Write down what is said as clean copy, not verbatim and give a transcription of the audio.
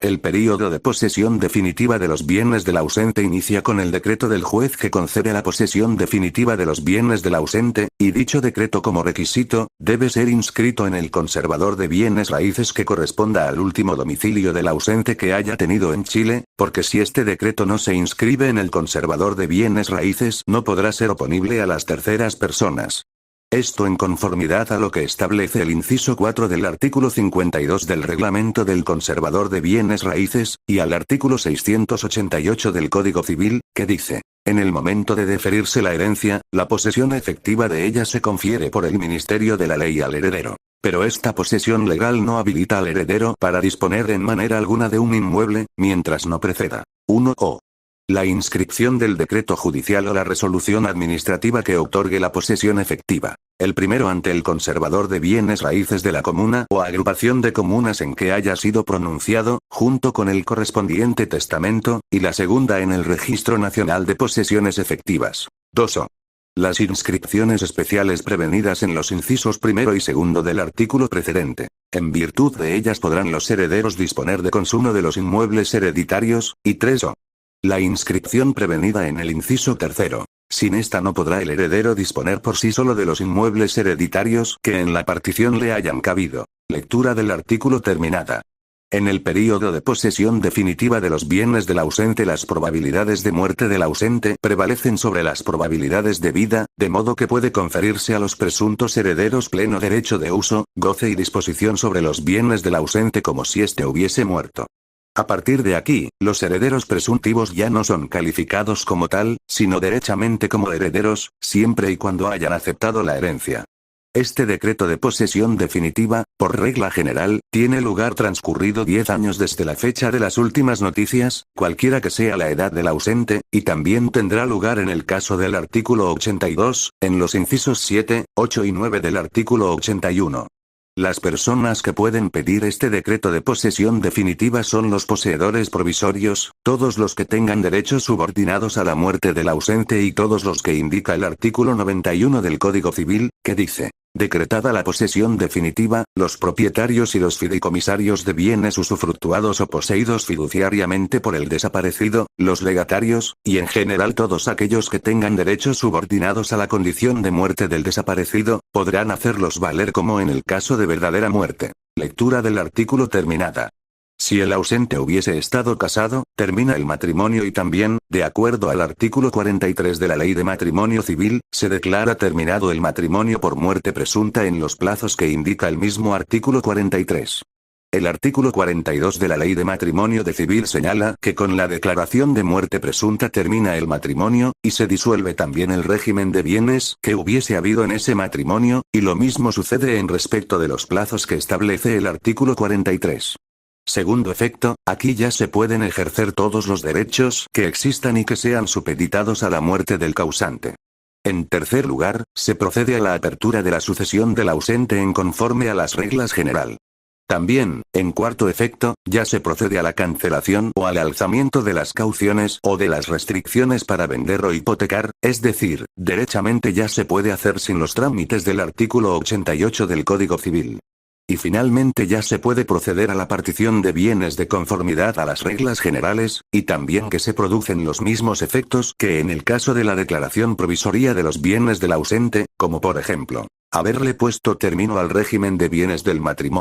El período de posesión definitiva de los bienes del ausente inicia con el decreto del juez que concede la posesión definitiva de los bienes del ausente, y dicho decreto como requisito, debe ser inscrito en el conservador de bienes raíces que corresponda al último domicilio del ausente que haya tenido en Chile, porque si este decreto no se inscribe en el conservador de bienes raíces no podrá ser oponible a las terceras personas. Esto en conformidad a lo que establece el inciso 4 del artículo 52 del Reglamento del Conservador de Bienes Raíces, y al artículo 688 del Código Civil, que dice: en el momento de deferirse la herencia, la posesión efectiva de ella se confiere por el Ministerio de la Ley al heredero. Pero esta posesión legal no habilita al heredero para disponer en manera alguna de un inmueble, mientras no preceda 1 o la inscripción del decreto judicial o la resolución administrativa que otorgue la posesión efectiva. El primero ante el conservador de bienes raíces de la comuna o agrupación de comunas en que haya sido pronunciado, junto con el correspondiente testamento, y la segunda en el Registro Nacional de Posesiones Efectivas. 2. Las inscripciones especiales prevenidas en los incisos primero y segundo del artículo precedente. En virtud de ellas podrán los herederos disponer de consumo de los inmuebles hereditarios, y 3. La inscripción prevenida en el inciso tercero. Sin esta no podrá el heredero disponer por sí solo de los inmuebles hereditarios que en la partición le hayan cabido. Lectura del artículo terminada. En el período de posesión definitiva de los bienes del ausente las probabilidades de muerte del ausente prevalecen sobre las probabilidades de vida, de modo que puede conferirse a los presuntos herederos pleno derecho de uso, goce y disposición sobre los bienes del ausente como si éste hubiese muerto. A partir de aquí, los herederos presuntivos ya no son calificados como tal, sino derechamente como herederos, siempre y cuando hayan aceptado la herencia. Este decreto de posesión definitiva, por regla general, tiene lugar transcurrido 10 años desde la fecha de las últimas noticias, cualquiera que sea la edad del ausente, y también tendrá lugar en el caso del artículo 82, en los incisos 7, 8 y 9 del artículo 81. Las personas que pueden pedir este decreto de posesión definitiva son los poseedores provisorios, todos los que tengan derechos subordinados a la muerte del ausente y todos los que indica el artículo 91 del Código Civil, que dice: decretada la posesión definitiva, los propietarios y los fideicomisarios de bienes usufructuados o poseídos fiduciariamente por el desaparecido, los legatarios, y en general todos aquellos que tengan derechos subordinados a la condición de muerte del desaparecido, podrán hacerlos valer como en el caso de verdadera muerte. Lectura del artículo terminada. Si el ausente hubiese estado casado, termina el matrimonio y también, de acuerdo al artículo 43 de la Ley de Matrimonio Civil, se declara terminado el matrimonio por muerte presunta en los plazos que indica el mismo artículo 43. El artículo 42 de la Ley de Matrimonio de Civil señala que con la declaración de muerte presunta termina el matrimonio, y se disuelve también el régimen de bienes que hubiese habido en ese matrimonio, y lo mismo sucede en respecto de los plazos que establece el artículo 43. Segundo efecto, aquí ya se pueden ejercer todos los derechos que existan y que sean supeditados a la muerte del causante. En tercer lugar, se procede a la apertura de la sucesión del ausente en conforme a las reglas general. También, en cuarto efecto, ya se procede a la cancelación o al alzamiento de las cauciones o de las restricciones para vender o hipotecar, es decir, derechamente ya se puede hacer sin los trámites del artículo 88 del Código Civil. Y finalmente ya se puede proceder a la partición de bienes de conformidad a las reglas generales, y también que se producen los mismos efectos que en el caso de la declaración provisoria de los bienes del ausente, como por ejemplo, haberle puesto término al régimen de bienes del matrimonio.